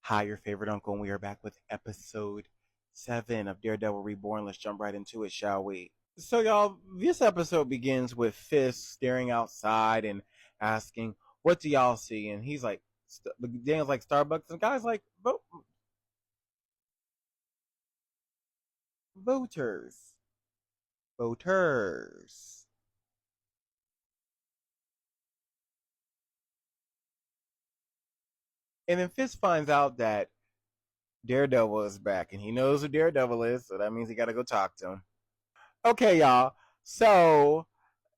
Hi, your favorite uncle, and we are back with episode 7 of Daredevil Reborn. Let's jump right into it, shall we? So, y'all, this episode begins with Fisk staring outside and asking, "What do y'all see?" And he's like, Daniel's like, "Starbucks," and the guy's like, "Voters, voters." And then Fisk finds out that Daredevil is back, and he knows who Daredevil is, so that means he got to go talk to him. Okay, y'all. So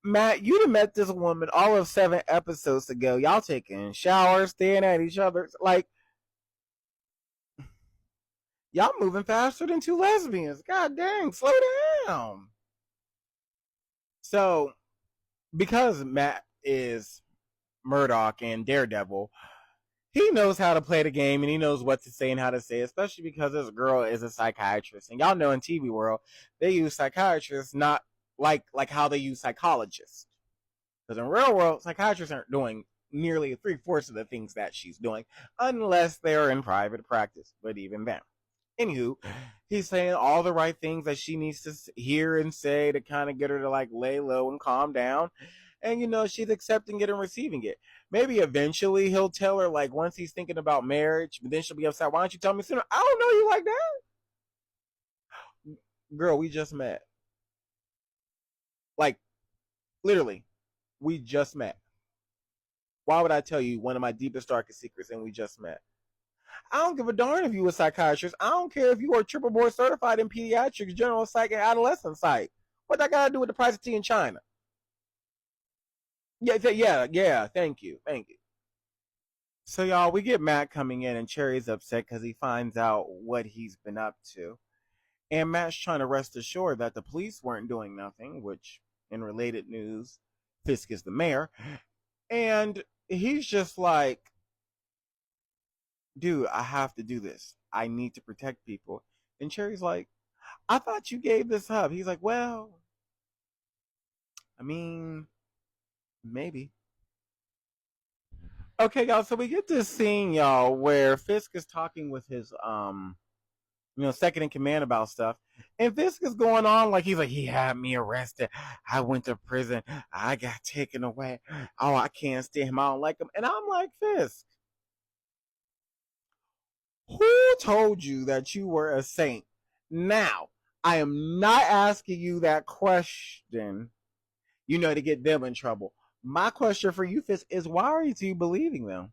Matt, you done met this woman all of 7 episodes ago. Y'all taking showers, staring at each other. Like, y'all moving faster than two lesbians. God dang, slow down. So, because Matt is Murdoch and Daredevil, he knows how to play the game and he knows what to say and how to say it, especially because this girl is a psychiatrist. And y'all know in TV world, they use psychiatrists not like how they use psychologists. Because in real world, psychiatrists aren't doing nearly 3/4 of the things that she's doing, unless they're in private practice. But even then. Anywho, he's saying all the right things that she needs to hear and say to kind of get her to like lay low and calm down. And she's accepting it and receiving it. Maybe eventually he'll tell her, like, once he's thinking about marriage, but then she'll be upset. Why don't you tell me sooner? I don't know you like that. Girl, we just met. Like, literally, we just met. Why would I tell you one of my deepest, darkest secrets and we just met? I don't give a darn if you a psychiatrist. I don't care if you are triple board certified in pediatrics, general psych, and adolescent psych. What that got to do with the price of tea in China? Yeah. Thank you. So y'all, we get Matt coming in, and Cherry's upset because he finds out what he's been up to, and Matt's trying to rest assured that the police weren't doing nothing. Which, in related news, Fisk is the mayor, and he's just like, dude, I have to do this. I need to protect people. And Cherry's like, I thought you gave this up. He's like, well, I mean, maybe. Okay, y'all. So we get this scene, y'all, where Fisk is talking with his second in command about stuff, and Fisk is going on like he's like, he had me arrested. I went to prison. I got taken away. Oh, I can't stand him. I don't like him. And I'm like, Fisk, who told you that you were a saint? Now, I am not asking you that question, to get them in trouble. My question for you, Fisk, is why are you believing them?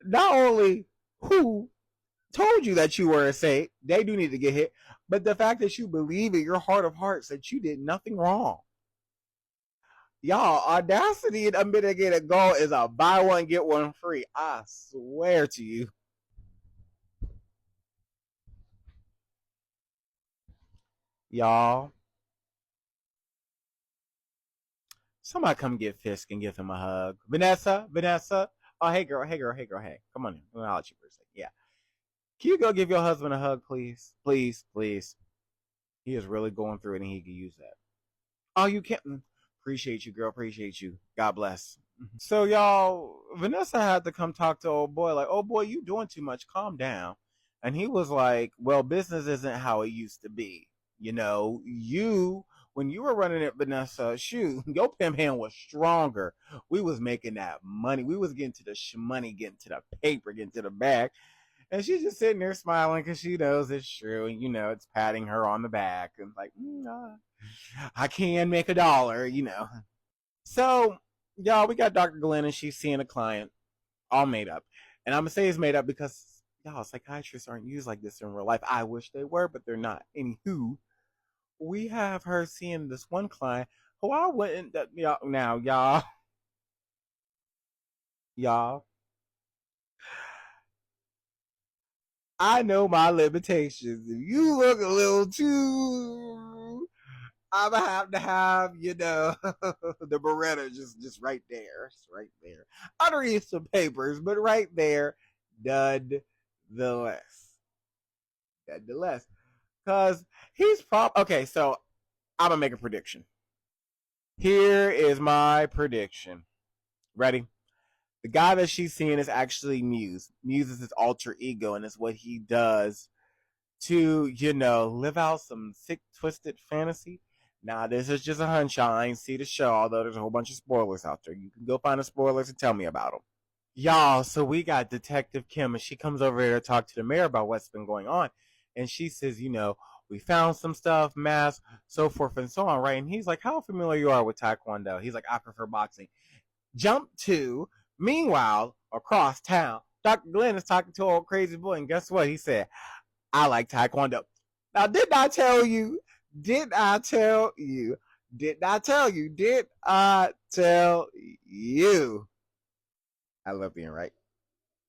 Not only who told you that you were a saint, they do need to get hit, but the fact that you believe in your heart of hearts that you did nothing wrong. Y'all, audacity and unmitigated goal is a buy one, get one free. I swear to you. Y'all, somebody come get Fisk and give him a hug. Vanessa. Oh, hey girl. Hey, come on in. I'll let you for a second. Yeah. Can you go give your husband a hug, please? Please. He is really going through it and he could use that. Oh, you can't. Appreciate you, girl. Appreciate you. God bless. So, y'all, Vanessa had to come talk to old boy, like, oh boy, you doing too much. Calm down. And he was like, well, business isn't how it used to be. When you were running it, Vanessa, shoot, your pimp hand was stronger. We was making that money. We was getting to the money, getting to the paper, getting to the bag. And she's just sitting there smiling because she knows it's true. And, it's patting her on the back. And like, I can make $1. So, y'all, we got Dr. Glenn and she's seeing a client all made up. And I'm going to say it's made up because, y'all, psychiatrists aren't used like this in real life. I wish they were, but they're not. Anywho, we have her seeing this one client who I wouldn't, now, y'all, I know my limitations. If you look a little too, I'm gonna have to have, the Beretta just right there. Just right there. Underneath some papers, but right there, nonetheless. Nonetheless. Because okay, so I'm gonna make a prediction. Here is my prediction. Ready? The guy that she's seeing is actually Muse. Muse is his alter ego, and it's what he does to, live out some sick, twisted fantasy. Now, this is just a hunch. I ain't see the show, although there's a whole bunch of spoilers out there. You can go find the spoilers and tell me about them. Y'all, so we got Detective Kim, and she comes over here to talk to the mayor about what's been going on. And she says, we found some stuff, masks, so forth and so on, right? And he's like, how familiar you are with Taekwondo? He's like, I prefer boxing. Jump to, meanwhile, across town, Dr. Glenn is talking to an old crazy boy, and guess what? He said, I like Taekwondo. Now, did I tell you? Did I tell you? Did I tell you? Did I tell you? I love being right.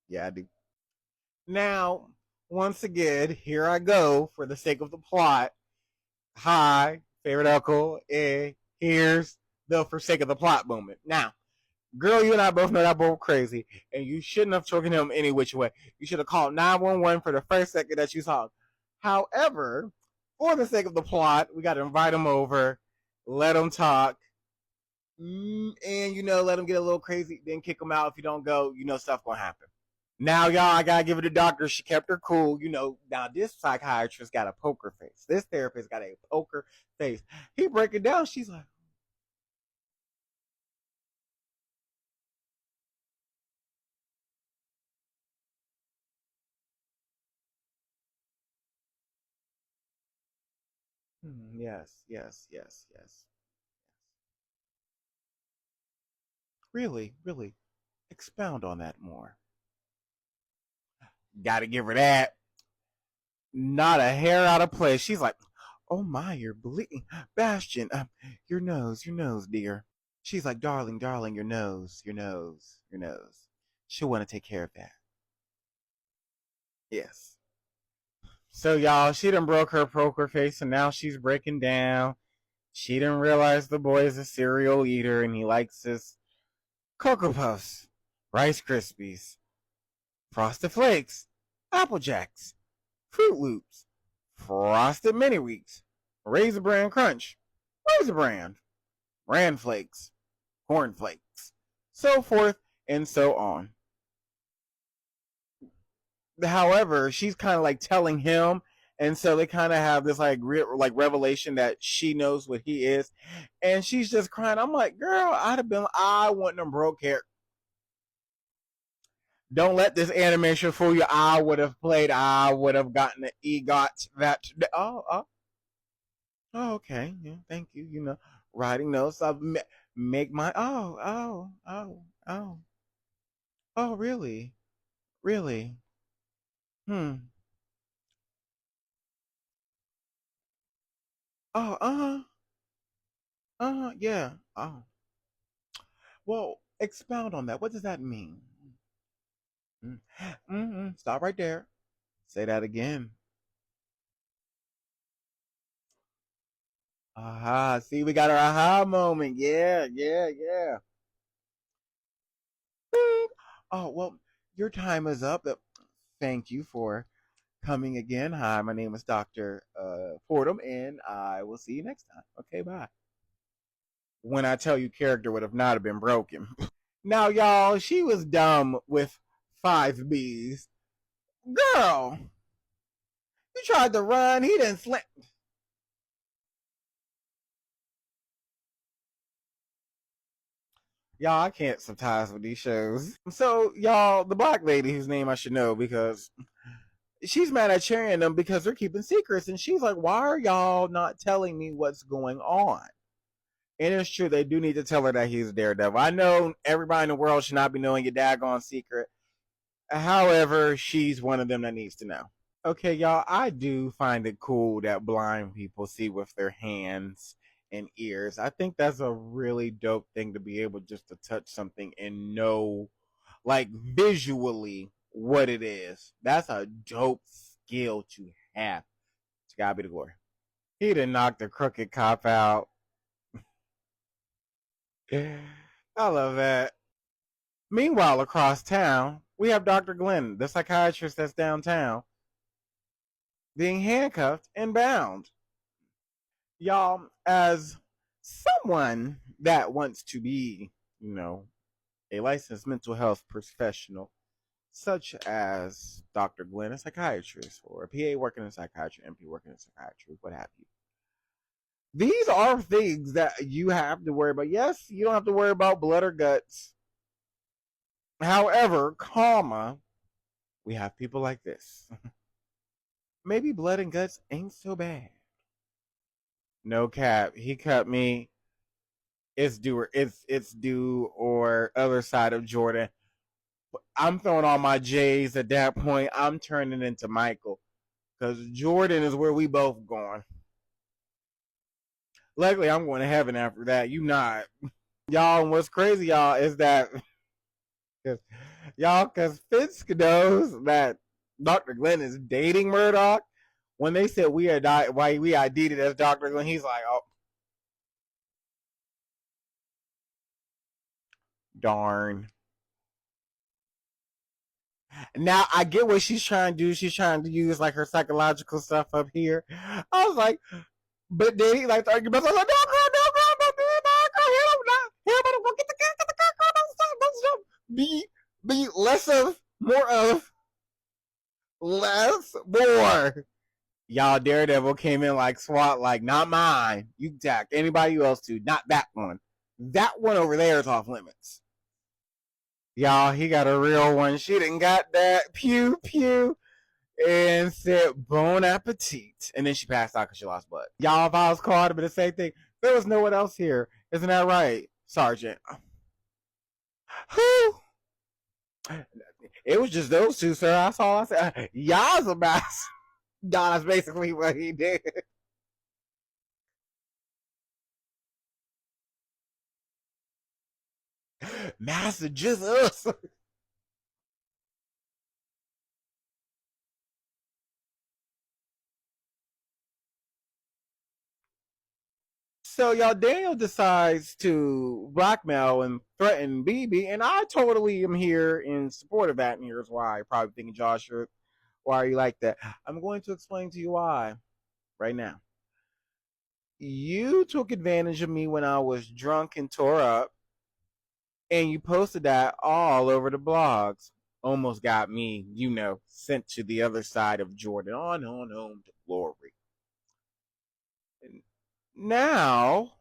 Yeah, I do. Now, once again, here I go for the sake of the plot. Hi, favorite uncle. Here's the for sake of the plot moment. Now, girl, you and I both know that boy crazy, and you shouldn't have choken him any which way. You should have called 911 for the first second that you saw him. However, for the sake of the plot, we got to invite him over, let him talk, and let him get a little crazy. Then kick him out if you don't go. Stuff gonna happen. Now, y'all, I gotta give it to doctor. She kept her cool. Now this psychiatrist got a poker face. This therapist got a poker face. He break it down. She's like, yes, yes, yes, yes. Really, really, expound on that more. Gotta give her that. Not a hair out of place. She's like, oh my, you're bleeding. Bastion, your nose, dear. She's like, darling, darling, your nose, your nose, your nose. She'll want to take care of that. Yes. So y'all, she done broke her poker face and now she's breaking down. She didn't realize the boy is a cereal eater and he likes his Cocoa Puffs, Rice Krispies, Frosted Flakes, Apple Jacks, Fruit Loops, Frosted Mini Wheats, Raisin Bran Crunch, Raisin Bran, Bran Flakes, Corn Flakes, so forth and so on. However, she's kind of like telling him, and so they kind of have this like revelation that she knows what he is, and she's just crying. I'm like, girl, I wouldn't have broke hair. Don't let this animation fool you. I would have played. I would have gotten the EGOT that. Oh, okay. Yeah, thank you. Writing notes. Make my. Oh, really, really. Hmm. Oh, yeah. Oh, well, expound on that. What does that mean? Stop right there. Say that again. Aha. See, we got our aha moment. Yeah, yeah, yeah. Bing. Oh, well, your time is up. Thank you for coming again. Hi, my name is Dr. Fordham, and I will see you next time. Okay, bye. When I tell you character would have not have been broken. Now, y'all, she was dumb with 5 Bs. Girl, you tried to run. He didn't slam. Y'all, I can't sympathize with these shows. So, y'all, the black lady whose name I should know because she's mad at Cherry and them because they're keeping secrets. And she's like, why are y'all not telling me what's going on? And it's true, they do need to tell her that he's a daredevil. I know everybody in the world should not be knowing your daggone secret. However, she's one of them that needs to know. Okay, y'all, I do find it cool that blind people see with their hands and ears. I think that's a really dope thing to be able just to touch something and know, like, visually what it is. That's a dope skill to have. It's gotta be the glory. He done knocked the crooked cop out. I love that. Meanwhile, across town, we have Dr. Glenn, the psychiatrist that's downtown, being handcuffed and bound. Y'all, as someone that wants to be, you know, a licensed mental health professional, such as Dr. Glenn, a psychiatrist, or a PA working in psychiatry, MP working in psychiatry, what have you. These are things that you have to worry about. Yes, you don't have to worry about blood or guts. However, comma, we have people like this. Maybe blood and guts ain't so bad. No cap. He cut me. It's due or other side of Jordan. I'm throwing all my J's at that point. I'm turning into Michael. Because Jordan is where we both going. Luckily, I'm going to heaven after that. You not. Y'all, and what's crazy, y'all, is that because Fisk knows that Dr. Glenn is dating Murdoch. When they said why we ID'd it as Dr. Glenn, he's like, oh, darn. Now I get what she's trying to do. She's trying to use like her psychological stuff up here. I was like, but then he like the argument. I was like, no, go get the car, don't stop. Be less of, more of, less, more. Y'all, Daredevil came in like SWAT, like, not mine. You can attack anybody else too, not that one. That one over there is off limits. Y'all, he got a real one. She didn't got that. Pew, pew. And said, bon appetit. And then she passed out because she lost blood. Y'all, if I was caught, it'd be the same thing. There was no one else here. Isn't that right, Sergeant? Who? It was just those two, sir. That's all I said. Y'all's a mess. That's basically what he did. Master Jesus. So y'all, Daniel decides to blackmail and threaten BB, and I totally am here in support of that. And here's why. You're probably thinking, Josh, why are you like that? I'm going to explain to you why right now. You took advantage of me when I was drunk and tore up, and you posted that all over the blogs. Almost got me, sent to the other side of Jordan, on home to glory. Now,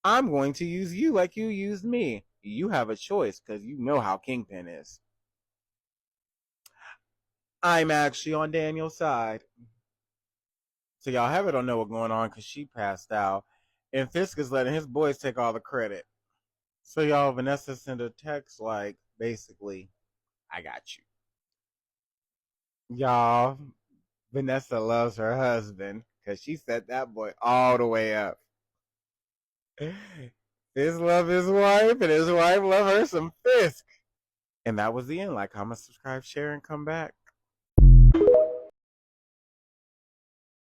I'm going to use you like you used me. You have a choice because you know how Kingpin is. I'm actually on Daniel's side. So y'all Heather don't know what's going on because she passed out. And Fisk is letting his boys take all the credit. So y'all, Vanessa sent a text like, basically, I got you. Y'all, Vanessa loves her husband because she set that boy all the way up. Fisk love his wife and his wife love her some Fisk. And that was the end. Like, comment, subscribe, share, and come back.